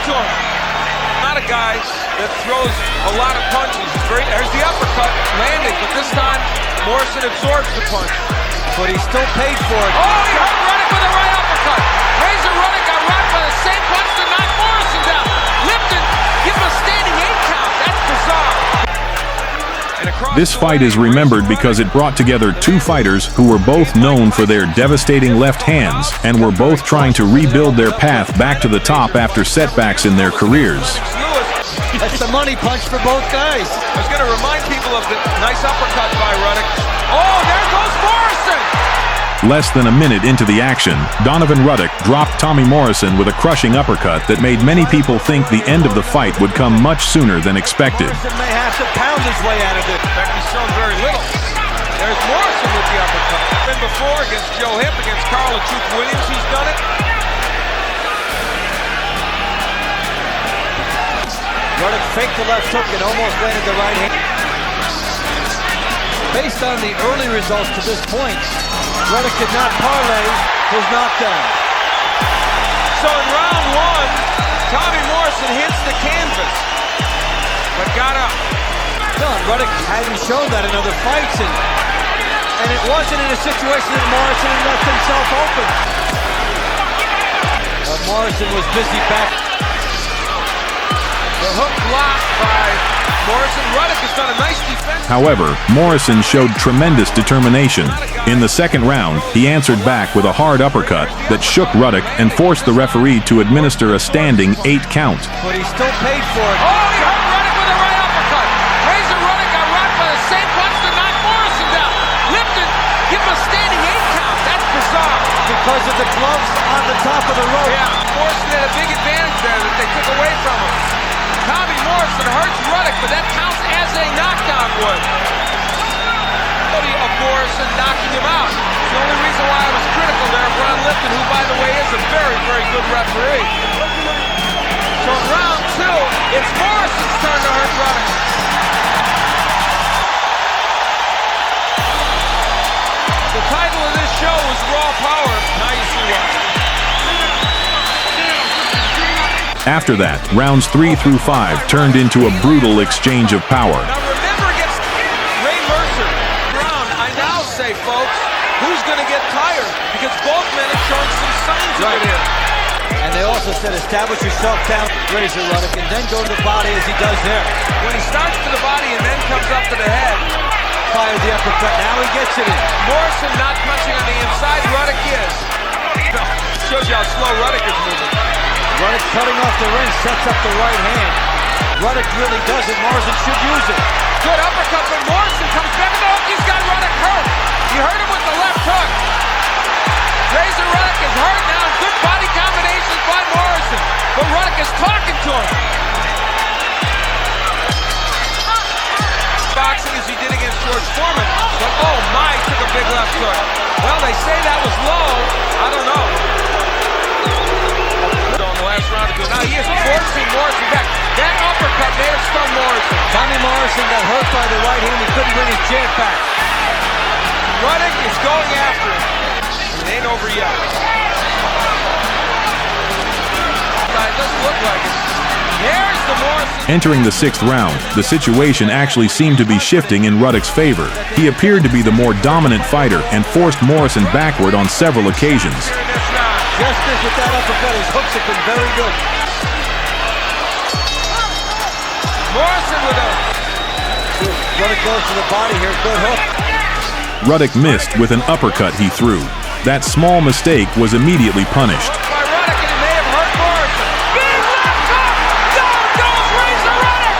to him. Not a guy that throws a lot of punches. There's the uppercut landing, but this time Morrison absorbs the punch. But he still paid for it. Oh, he hurt Ruddock with a right uppercut. Ruddock got rocked by the same punch to knock Morrison down. Lipton, give him a standing 8 count. That's bizarre. This fight is remembered because it brought together two fighters who were both known for their devastating left hands and were both trying to rebuild their path back to the top after setbacks in their careers. That's the money punch for both guys. I was going to remind people of the nice uppercut by Ruddock. Oh, there goes Morrison! Less than a minute into the action, Donovan Ruddock dropped Tommy Morrison with a crushing uppercut that made many people think the end of the fight would come much sooner than expected. Morrison may have to pound his way out of it. In fact, he's shown very little. There's Morrison with the uppercut. Been before against Joe Hip, against Carl and Truth Williams, he's done it. Ruddock faked the left hook and almost landed the right hand. Based on the early results to this point, Ruddock could not parlay his knockdown. So in round 1, Tommy Morrison hits the canvas, but got up. John Ruddock hadn't shown that in other fights, and it wasn't in a situation that Morrison had left himself open. But Morrison was busy back. The hook blocked by Morrison. Ruddock has done a nice defense. However, Morrison showed tremendous determination. In the second round, he answered back with a hard uppercut that shook Ruddock and forced the referee to administer a standing 8 count. But he still paid for it. Oh, he hurt Ruddock with a right uppercut. Ruddock got rocked by the same punch to knock Morrison down. Lipton, give him a standing 8 count. That's bizarre. Because of the gloves on the top of the rope. Yeah, Morrison had a big advantage there that they took away from him. Tommy Morrison hurts Ruddock, but that counts as a knockdown would. Of Morrison knocking him out. It's the only reason why I was critical there of Ron Lipton, who, by the way, is a very, very good referee. So in round 2, it's Morrison's turn to hurt Ruddock. The title of this show is Raw Power. Now you see why. After that, rounds 3 through 5 turned into a brutal exchange of power. Now remember against Ray Mercer, Brown, I now say, folks, who's going to get tired? Because both men have shown some signs of it here. And they also said establish yourself down, Razor Ruddock, and then go to the body as he does there. When he starts to the body and then comes up to the head. Fired the uppercut, now he gets it in. Morrison not punching on the inside, Ruddock is. Shows you how slow Ruddock is moving. Ruddock cutting off the ring, sets up the right hand. Ruddock really does it. Morrison should use it. Good uppercut, but Morrison comes back in the hook. He's got Ruddock hurt. He hurt him with the left hook. Razor Ruddock is hurt now. Good body combinations by Morrison. But Ruddock is talking to him. Boxing as he did against George Foreman. But oh my, took a big left hook. Well, they say that was low. I don't know. Last round ago. Now he is forcing Morrison back. That uppercut may have stunned Morrison. Tommy Morrison got hurt by the right hand. He couldn't bring his jab back. Ruddock is going after him. It ain't over yet. It doesn't look like it. There's the Morrison. Entering the 6th round, the situation actually seemed to be shifting in Ruddock's favor. He appeared to be the more dominant fighter and forced Morrison backward on several occasions. Just as with that uppercut, his hooks have been very good. Morrison with a... Ruddock goes to the body here, good hook. Ruddock missed with an uppercut he threw. That small mistake was immediately punished. By Ruddock, and it may have hurt Morrison. Big left hook! Down goes Razor Ruddock!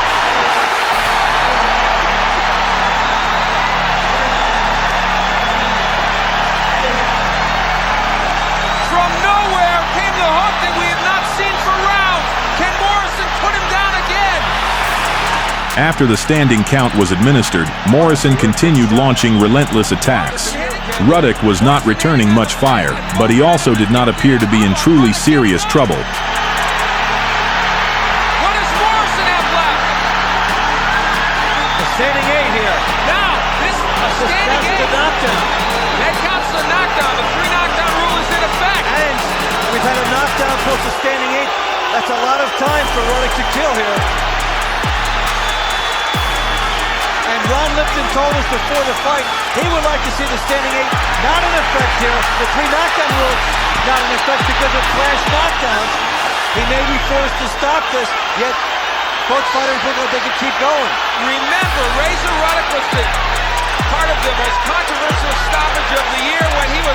From nowhere came the hook that we have not seen for rounds. Can Morrison put him down again? After the standing count was administered, Morrison continued launching relentless attacks. Ruddock was not returning much fire, but he also did not appear to be in truly serious trouble. What does Morrison have left? The standing 8 here. Now, this standing That's the 8. knockdown. That counts the knockdown. The 3 knockdown rule is in effect. And we've had a knockdown plus a standing 8 That's a lot of time for Ruddock to kill here. And Ron Lipton told us before the fight he would like to see the standing 8 not in effect here. The 3 knockdown rule not in effect because of flash knockdowns. He may be forced to stop this, yet both fighters look like they can keep going. Remember, Razor Ruddock was part of the most controversial stoppage of the year when the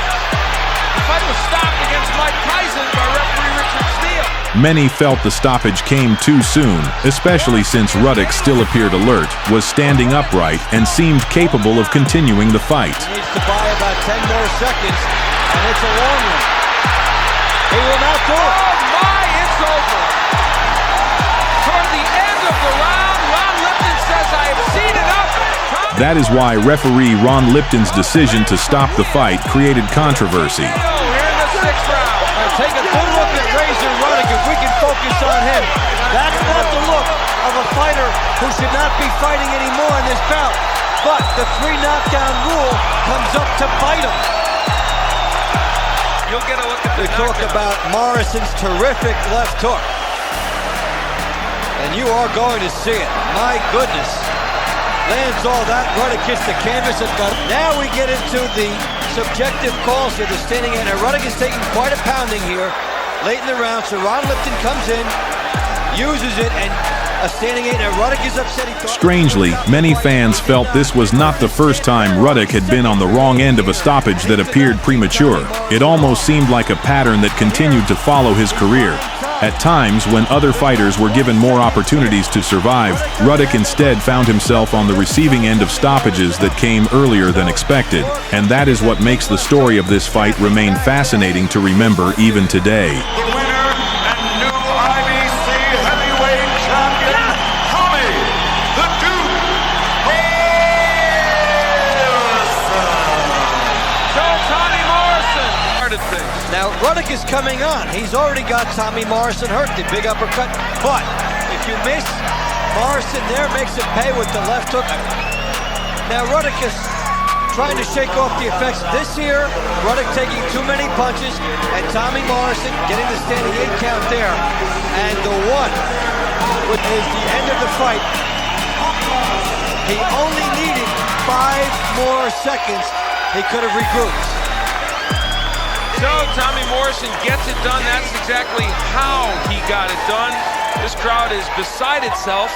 fight was stopped against Mike Tyson by referee Richard Steele. Many felt the stoppage came too soon, especially since Ruddock still appeared alert, was standing upright, and seemed capable of continuing the fight. He needs to buy about 10 more seconds, and it's a long one. He will not do it. Oh my, it's over. Toward the end of the round, Ron Lipton says, I have seen enough. That is why referee Ron Lipton's decision to stop the fight created controversy. Here in the 6th round. Now take a good look at Razor Ruddock if we can focus on him. That's not the look of a fighter who should not be fighting anymore in this bout. But the 3 knockdown rule comes up to bite him. You'll get a look at the We talk about Morrison's terrific left hook. And you are going to see it. My goodness. Lands all that. Ruddock hits the canvas. Now we get into the subjective calls here. The standing 8. Now Ruddock is taking quite a pounding here late in the round. So Ron Lipton comes in, uses it, and a standing 8. Now Ruddock is upset. Strangely, many fans felt this was not the first time Ruddock had been on the wrong end of a stoppage that appeared premature. It almost seemed like a pattern that continued to follow his career. At times, when other fighters were given more opportunities to survive, Ruddock instead found himself on the receiving end of stoppages that came earlier than expected. And that is what makes the story of this fight remain fascinating to remember even today. The winner and new IBC heavyweight champion, Tommy the Duke Morrison. So Tommy Morrison started things. Now Ruddock is coming on. He's already got Tommy Morrison hurt, the big uppercut. But if you miss, Morrison there makes him pay with the left hook. Now Ruddock is trying to shake off the effects. This here, Ruddock taking too many punches, and Tommy Morrison getting the standing 8 count there. And the one is the end of the fight. He only needed 5 more seconds. He could have regrouped. So Tommy Morrison gets it done. That's exactly how he got it done. This crowd is beside itself.